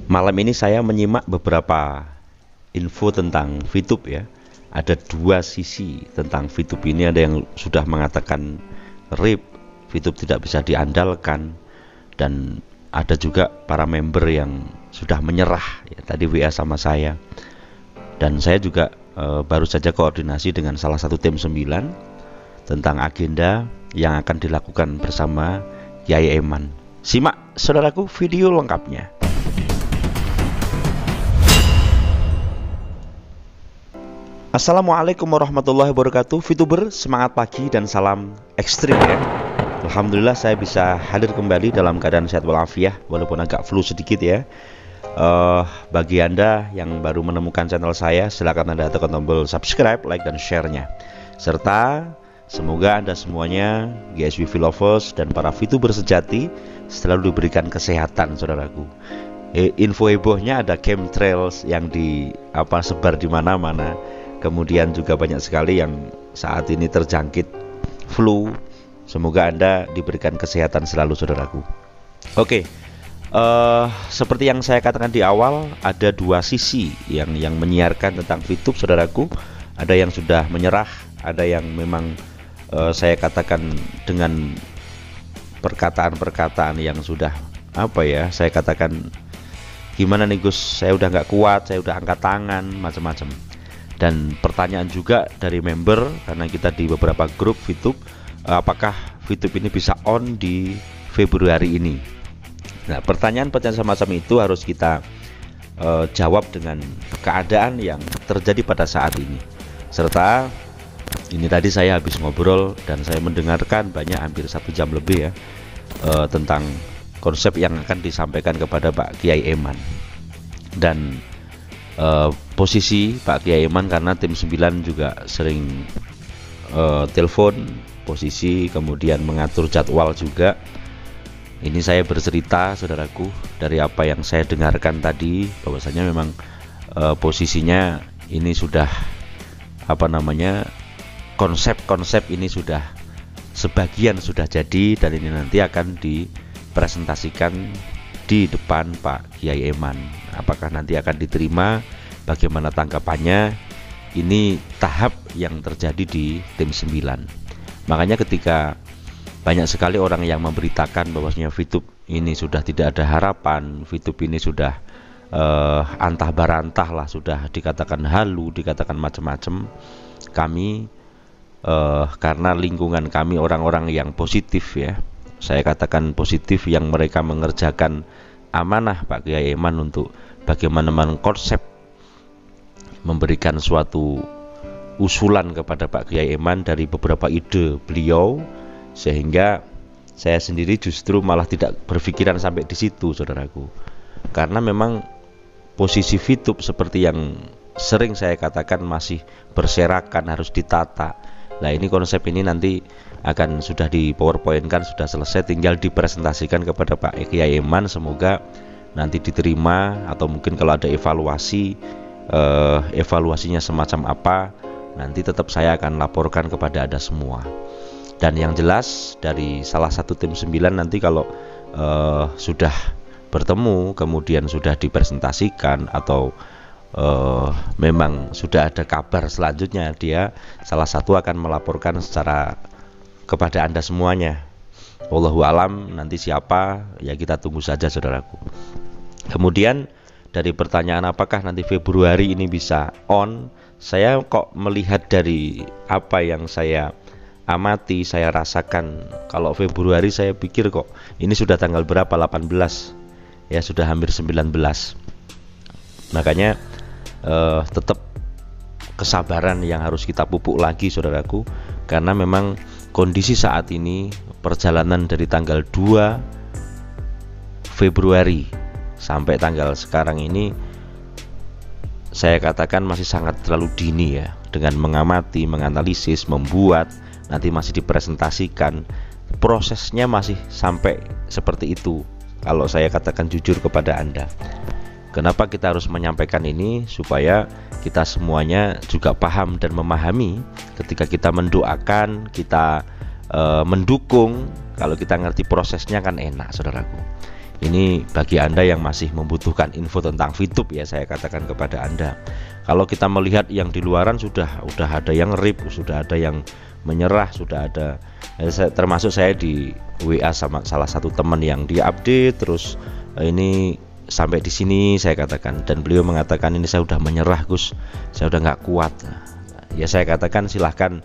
Malam ini saya menyimak beberapa info tentang VTube ya. Ada dua sisi tentang VTube ini. Ada yang sudah mengatakan RIP, VTube tidak bisa diandalkan, dan ada juga para member yang sudah menyerah ya, tadi WA sama saya. Dan saya juga baru saja koordinasi dengan salah satu tim 9 tentang agenda yang akan dilakukan bersama Kiai Eman. Simak saudaraku video lengkapnya. Assalamualaikum warahmatullahi wabarakatuh. VTuber, semangat pagi dan salam ekstrim ya. Alhamdulillah saya bisa hadir kembali dalam keadaan sehat walafiat, walaupun agak flu sedikit ya. Bagi Anda yang baru menemukan channel saya, silakan Anda tekan tombol subscribe, like, dan share-nya. Serta semoga Anda semuanya, GSWV lovers dan para VTuber sejati, selalu diberikan kesehatan saudaraku. Info hebohnya ada chemtrails yang sebar di mana-mana. Kemudian juga banyak sekali yang saat ini terjangkit flu. Semoga Anda diberikan kesehatan selalu saudaraku. Oke, seperti yang saya katakan di awal, ada dua sisi yang menyiarkan tentang VTube saudaraku. Ada yang sudah menyerah, ada yang memang saya katakan dengan perkataan-perkataan yang sudah saya katakan gimana nih Gus, saya udah nggak kuat, saya udah angkat tangan, macam-macam. Dan pertanyaan juga dari member, karena kita di beberapa grup VTube, apakah VTube ini bisa on di Februari ini. Nah, pertanyaan-pertanyaan semacam itu harus kita jawab dengan keadaan yang terjadi pada saat ini. Serta ini tadi saya habis ngobrol dan saya mendengarkan banyak, hampir 1 jam lebih ya, tentang konsep yang akan disampaikan kepada Pak Kiai Eman. Dan posisi Pak Kiai Eman, karena tim 9 juga sering telepon posisi, kemudian mengatur jadwal juga. Ini saya bercerita saudaraku dari apa yang saya dengarkan tadi, bahwasanya memang posisinya ini sudah konsep-konsep ini sudah sebagian sudah jadi, dan ini nanti akan dipresentasikan di depan Pak Kiai Eman. Apakah nanti akan diterima, bagaimana tanggapannya, ini tahap yang terjadi di tim 9. Makanya ketika banyak sekali orang yang memberitakan bahwasanya VTube ini sudah tidak ada harapan, VTube ini sudah antah barantah lah, sudah dikatakan halu, dikatakan macam-macam, kami karena lingkungan kami orang-orang yang positif ya, saya katakan positif, yang mereka mengerjakan amanah Pak Kiai Eman untuk bagaimana mengkonsep, memberikan suatu usulan kepada Pak Kiai Eman dari beberapa ide beliau, sehingga saya sendiri justru malah tidak berpikiran sampai di situ saudaraku. Karena memang posisi VTube seperti yang sering saya katakan masih berserakan, harus ditata. Nah, ini konsep ini nanti akan sudah di PowerPoint kan, sudah selesai, tinggal dipresentasikan kepada Pak Kiai Eman. Semoga nanti diterima, atau mungkin kalau ada evaluasinya semacam apa, nanti tetap saya akan laporkan kepada Anda semua. Dan yang jelas dari salah satu tim 9 nanti kalau sudah bertemu, kemudian sudah dipresentasikan, atau memang sudah ada kabar selanjutnya, dia salah satu akan melaporkan secara kepada Anda semuanya. Wallahu alam, nanti siapa ya kita tunggu saja saudaraku. Kemudian dari pertanyaan apakah nanti Februari ini bisa on, saya kok melihat dari apa yang saya amati, saya rasakan, kalau Februari saya pikir kok ini sudah tanggal berapa, 18 ya, sudah hampir 19. Makanya tetap kesabaran yang harus kita pupuk lagi saudaraku, karena memang kondisi saat ini, perjalanan dari tanggal 2 Februari sampai tanggal sekarang ini, saya katakan masih sangat terlalu dini ya, dengan mengamati, menganalisis, membuat, nanti masih dipresentasikan, prosesnya masih sampai seperti itu. Kalau saya katakan jujur kepada Anda, kenapa kita harus menyampaikan ini? Supaya kita semuanya juga paham dan memahami. Ketika kita mendoakan, kita mendukung, kalau kita ngerti prosesnya kan enak saudaraku. Ini bagi Anda yang masih membutuhkan info tentang VTube ya, saya katakan kepada Anda. Kalau kita melihat yang di luaran sudah ada yang rip, sudah ada yang menyerah, sudah ada termasuk saya di WA sama salah satu teman yang dia update terus ini sampai di sini saya katakan, dan beliau mengatakan ini saya udah menyerah Gus, saya udah nggak kuat. Ya saya katakan silahkan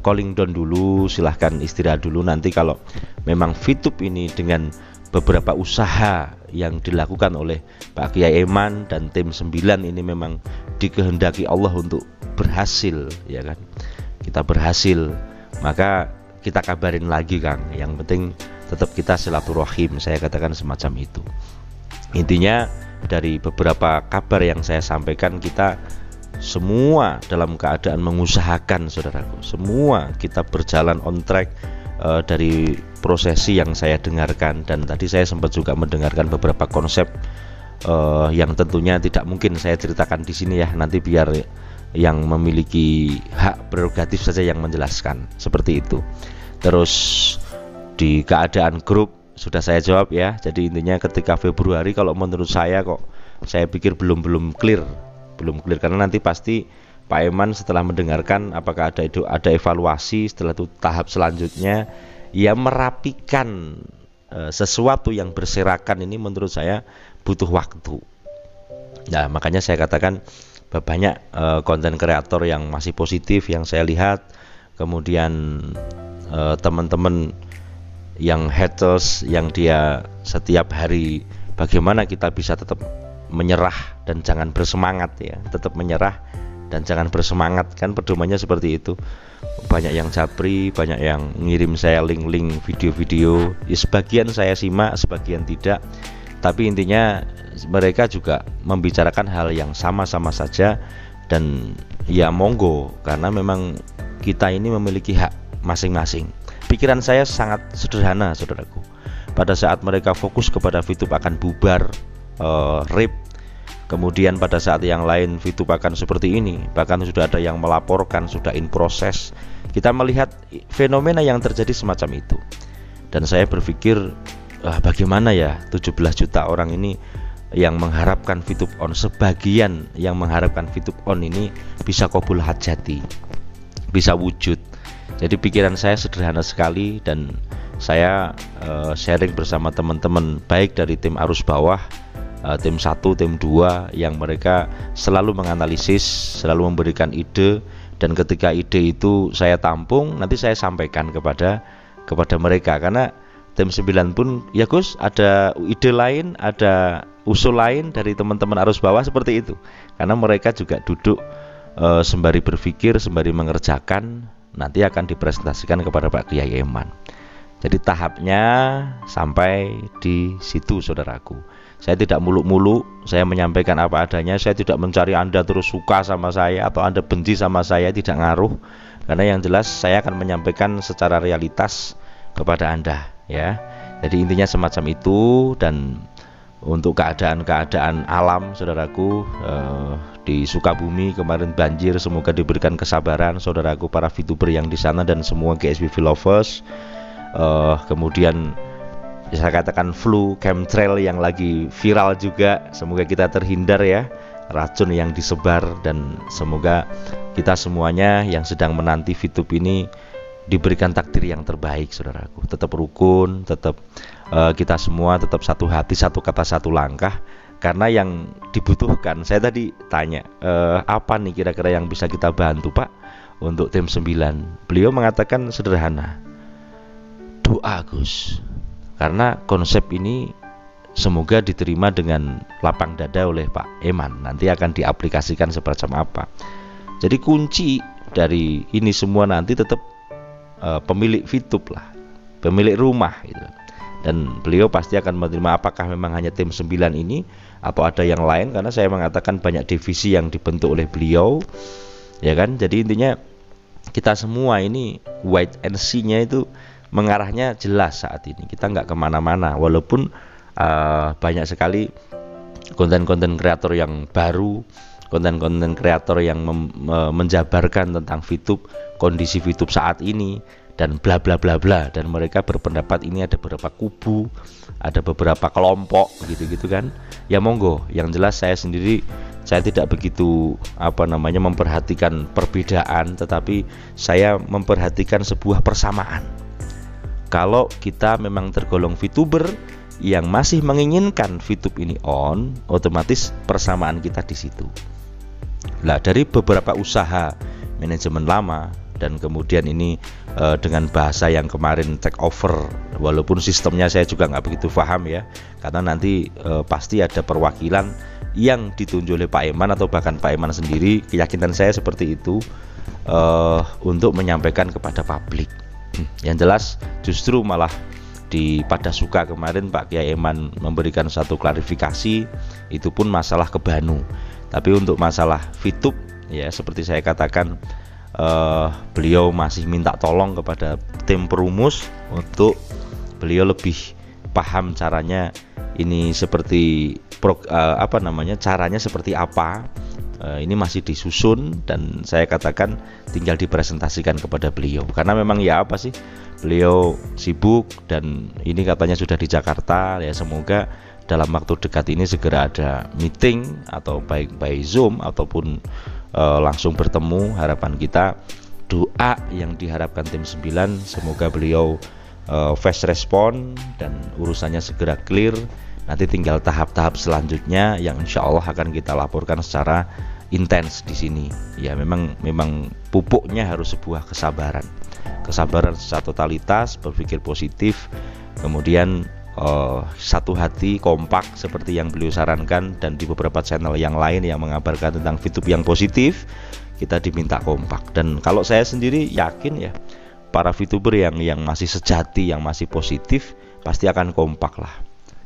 calling down dulu, silahkan istirahat dulu. Nanti kalau memang VTube ini dengan beberapa usaha yang dilakukan oleh Pak Kiai Eman dan tim 9 ini memang dikehendaki Allah untuk berhasil, ya kan, kita berhasil, maka kita kabarin lagi Kang. Yang penting tetap kita silaturahim, saya katakan semacam itu. Intinya dari beberapa kabar yang saya sampaikan, kita semua dalam keadaan mengusahakan, saudaraku, semua kita berjalan on track. Dari prosesi yang saya dengarkan, dan tadi saya sempat juga mendengarkan beberapa konsep yang tentunya tidak mungkin saya ceritakan di sini ya, nanti biar yang memiliki hak prerogatif saja yang menjelaskan, seperti itu. Terus di keadaan grup sudah saya jawab ya. Jadi intinya ketika Februari, kalau menurut saya kok saya pikir belum clear karena nanti pasti Pak Eman setelah mendengarkan apakah ada evaluasi, setelah itu tahap selanjutnya ya merapikan sesuatu yang berserakan ini menurut saya butuh waktu. Nah makanya saya katakan banyak konten kreator yang masih positif yang saya lihat, kemudian teman-teman yang haters yang dia setiap hari bagaimana kita bisa tetap menyerah dan jangan bersemangat ya, tetap menyerah dan jangan bersemangat, kan pedomannya seperti itu. Banyak yang japri, banyak yang ngirim saya link-link video-video ya, sebagian saya simak, sebagian tidak, tapi intinya mereka juga membicarakan hal yang sama-sama saja. Dan ya monggo, karena memang kita ini memiliki hak masing-masing. Pikiran saya sangat sederhana, saudaraku. Pada saat mereka fokus kepada VTube akan bubar, rip. Kemudian pada saat yang lain VTube akan seperti ini, bahkan sudah ada yang melaporkan, sudah in proses. Kita melihat fenomena yang terjadi semacam itu. Dan saya berpikir bagaimana ya 17 juta orang ini yang mengharapkan VTube on, sebagian yang mengharapkan VTube on ini bisa qabul hajati, bisa wujud. Jadi pikiran saya sederhana sekali, dan saya sharing bersama teman-teman baik dari tim arus bawah, tim 1, tim 2 yang mereka selalu menganalisis, selalu memberikan ide, dan ketika ide itu saya tampung, nanti saya sampaikan kepada mereka. Karena tim 9 pun ya Gus, ada ide lain, ada usul lain dari teman-teman arus bawah seperti itu. Karena mereka juga duduk sembari berpikir, sembari mengerjakan, nanti akan dipresentasikan kepada Pak Kiai Eman. Jadi tahapnya sampai di situ, saudaraku. Saya tidak muluk-muluk, saya menyampaikan apa adanya. Saya tidak mencari Anda terus suka sama saya atau Anda benci sama saya, tidak ngaruh. Karena yang jelas saya akan menyampaikan secara realitas kepada Anda, ya. Jadi intinya semacam itu. Dan untuk keadaan alam, saudaraku, di Sukabumi kemarin banjir, semoga diberikan kesabaran saudaraku para VTuber yang di sana dan semua GSBV lovers. Kemudian saya katakan flu, chemtrail yang lagi viral juga, semoga kita terhindar ya racun yang disebar, dan semoga kita semuanya yang sedang menanti VTube ini diberikan takdir yang terbaik, saudaraku. Tetap rukun, tetap kita semua tetap satu hati, satu kata, satu langkah. Karena yang dibutuhkan, saya tadi tanya apa nih kira-kira yang bisa kita bantu Pak untuk tim 9. Beliau mengatakan sederhana, doa Gus. Karena konsep ini semoga diterima dengan lapang dada oleh Pak Eman. Nanti akan diaplikasikan semacam apa. Jadi kunci dari ini semua nanti tetap pemilik VTube lah, pemilik rumah gitu. Dan beliau pasti akan menerima apakah memang hanya tim 9 ini atau ada yang lain, karena saya mengatakan banyak divisi yang dibentuk oleh beliau, ya kan. Jadi intinya kita semua ini wait and see-nya itu mengarahnya jelas saat ini. Kita nggak kemana-mana, walaupun banyak sekali konten-konten kreator yang baru, konten-konten kreator yang menjabarkan tentang VTube, kondisi VTube saat ini, dan bla bla bla bla. Dan mereka berpendapat ini ada beberapa kubu, ada beberapa kelompok gitu-gitu kan. Ya monggo, yang jelas saya sendiri saya tidak begitu memperhatikan perbedaan, tetapi saya memperhatikan sebuah persamaan. Kalau kita memang tergolong VTuber yang masih menginginkan VTube ini on, otomatis persamaan kita di situ. Nah, dari beberapa usaha manajemen lama dan kemudian ini dengan bahasa yang kemarin take over, walaupun sistemnya saya juga nggak begitu paham ya, karena nanti pasti ada perwakilan yang ditunjuk oleh Pak Eman atau bahkan Pak Eman sendiri, keyakinan saya seperti itu, untuk menyampaikan kepada publik. Yang jelas justru malah di pada suka kemarin Pak Kiai Eman memberikan satu klarifikasi, itu pun masalah ke Banu. Tapi untuk masalah VTube ya seperti saya katakan, beliau masih minta tolong kepada tim perumus untuk beliau lebih paham caranya ini seperti caranya seperti apa. Ini masih disusun dan saya katakan tinggal dipresentasikan kepada beliau, karena memang ya apa sih, beliau sibuk dan ini katanya sudah di Jakarta ya. Semoga dalam waktu dekat ini segera ada meeting atau baik by Zoom ataupun langsung bertemu. Harapan kita, doa yang diharapkan tim 9, semoga beliau fast respon dan urusannya segera clear. Nanti tinggal tahap-tahap selanjutnya yang insya Allah akan kita laporkan secara intens di sini. Ya memang pupuknya harus sebuah kesabaran secara totalitas, berpikir positif, kemudian satu hati, kompak seperti yang beliau sarankan. Dan di beberapa channel yang lain yang mengabarkan tentang VTube yang positif, kita diminta kompak. Dan kalau saya sendiri yakin ya, para VTuber yang masih sejati, yang masih positif, pasti akan kompak lah.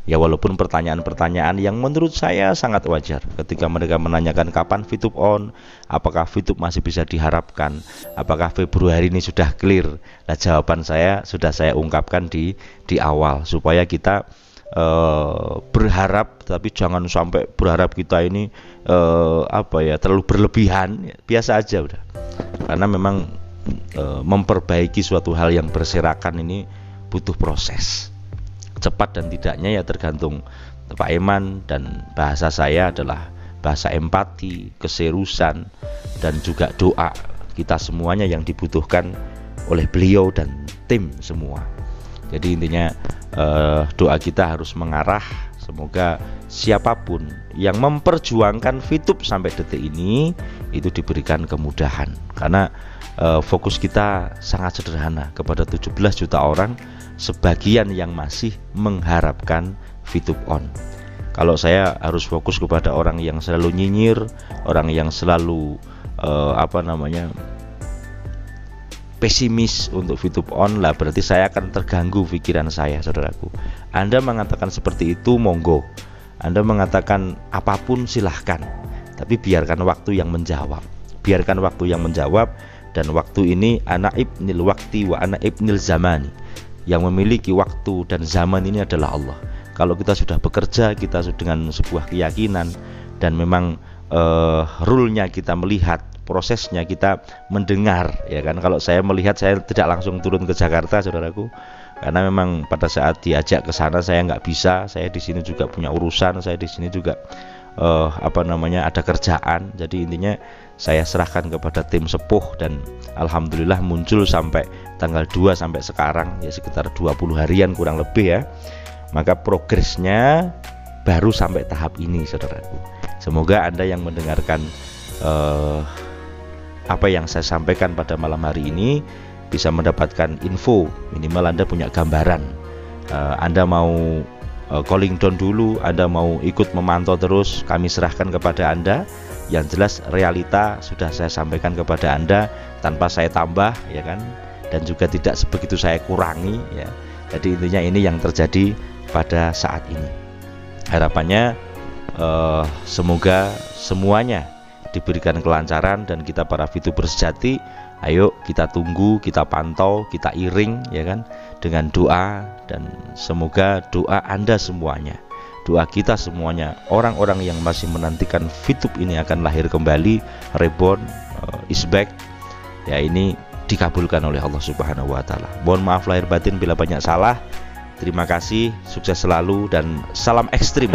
Ya walaupun pertanyaan-pertanyaan yang menurut saya sangat wajar ketika mereka menanyakan kapan VTube on, apakah VTube masih bisa diharapkan, apakah Februari ini sudah clear. Nah, jawaban saya sudah saya ungkapkan di awal, supaya kita berharap, tapi jangan sampai berharap kita ini terlalu berlebihan. Biasa aja udah, karena memang memperbaiki suatu hal yang berserakan ini butuh proses. Cepat dan tidaknya ya tergantung Pak Eman, dan bahasa saya adalah bahasa empati, keseriusan, dan juga doa kita semuanya yang dibutuhkan oleh beliau dan tim semua. Jadi intinya doa kita harus mengarah, semoga siapapun yang memperjuangkan VTube sampai detik ini itu diberikan kemudahan, karena fokus kita sangat sederhana kepada 17 juta orang, sebagian yang masih mengharapkan VTube on. Kalau saya harus fokus kepada orang yang selalu nyinyir, orang yang selalu pesimis untuk VTube on lah, berarti saya akan terganggu pikiran saya, saudaraku. Anda mengatakan seperti itu, monggo. Anda mengatakan apapun silahkan, tapi biarkan waktu yang menjawab. Biarkan waktu yang menjawab, dan waktu ini ana ibnil wakti wa ana ibnil zamani. Yang memiliki waktu dan zaman ini adalah Allah. Kalau kita sudah bekerja, kita dengan sebuah keyakinan, dan memang rule-nya kita melihat, prosesnya kita mendengar, ya kan. Kalau saya melihat, saya tidak langsung turun ke Jakarta, saudaraku, karena memang pada saat diajak ke sana saya nggak bisa. Saya di sini juga punya urusan, saya di sini juga ada kerjaan. Jadi intinya saya serahkan kepada tim sepuh, dan alhamdulillah muncul sampai tanggal 2 sampai sekarang, ya sekitar 20 harian kurang lebih ya. Maka progresnya baru sampai tahap ini, saudaraku. Semoga Anda yang mendengarkan apa yang saya sampaikan pada malam hari ini bisa mendapatkan info, minimal Anda punya gambaran. Anda mau calling down dulu, Anda mau ikut memantau terus, kami serahkan kepada Anda. Yang jelas realita sudah saya sampaikan kepada Anda tanpa saya tambah, ya kan, dan juga tidak sebegitu saya kurangi, ya. Jadi intinya ini yang terjadi pada saat ini. Harapannya semoga semuanya diberikan kelancaran, dan kita para VTuber sejati, ayo kita tunggu, kita pantau, kita iring, ya kan, dengan doa. Dan semoga doa Anda semuanya, doa kita semuanya, orang-orang yang masih menantikan VTube ini akan lahir kembali, reborn, is back, ya, ini dikabulkan oleh Allah Subhanahu wa Ta'ala. Mohon maaf lahir batin bila banyak salah. Terima kasih, sukses selalu dan salam ekstrim.